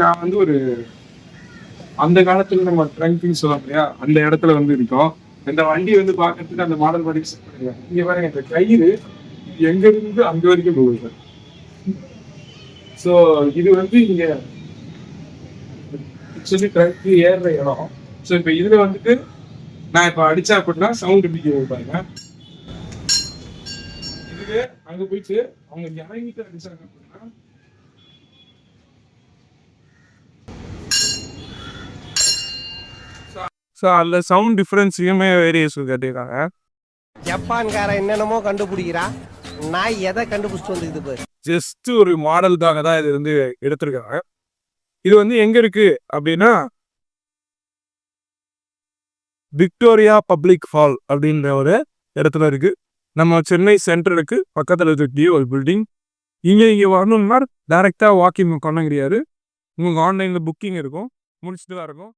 நான் வந்து ஒரு அந்த காலத்துல நம்ம ட்ரங்க்னு சொல்லுவோம் இல்லையா, அந்த இடத்துல வந்து இருக்கோம். இந்த வண்டி வந்து பார்க்கறதுக்கு அந்த மாடல் வண்டி இங்க பாருங்க, இந்த கயிறு எங்க இருந்து அங்க வரைக்கும் போகுது சார். ஸோ இது வந்து இங்க ஆக்சுவலி ட்ரங்க் ஏறுற இடம். ஸோ இப்போ இதுல வந்துட்டு நான் இப்போ அடிச்சா அப்படின்னா சவுண்ட் எப்படி கேட்கும் பாருங்க. இதுவே அங்க போயிட்டு அவங்க இறங்கிட்டு அடிச்சாங்க அப்படின்னா ஸோ அந்த சவுண்ட் டிஃபரன்ஸையுமே வேரியேஷன் கட்டிருக்காங்க. ஜப்பான்காரன் என்னென்னமோ கண்டுபிடிக்கிறா, நான் எதை கண்டுபிடிச்சிட்டு வந்துக்குது பாரு. ஜஸ்ட் ஒரு மாடலுக்காக தான் இது வந்து எடுத்திருக்காங்க. இது வந்து எங்க இருக்கு அப்படின்னா விக்டோரியா பப்ளிக் ஹால் அப்படின்ற ஒரு இடத்துல இருக்கு. நம்ம சென்னை சென்ட்ரலுக்கு பக்கத்தில் இருக்கக்கூடிய ஒரு பில்டிங். இங்கே வரணும்னா டைரெக்டாக வாக்கிங் பண்ண கிடையாது. உங்களுக்கு ஆன்லைனில் புக்கிங் இருக்கும், முடிச்சுட்டு தான் இருக்கும்.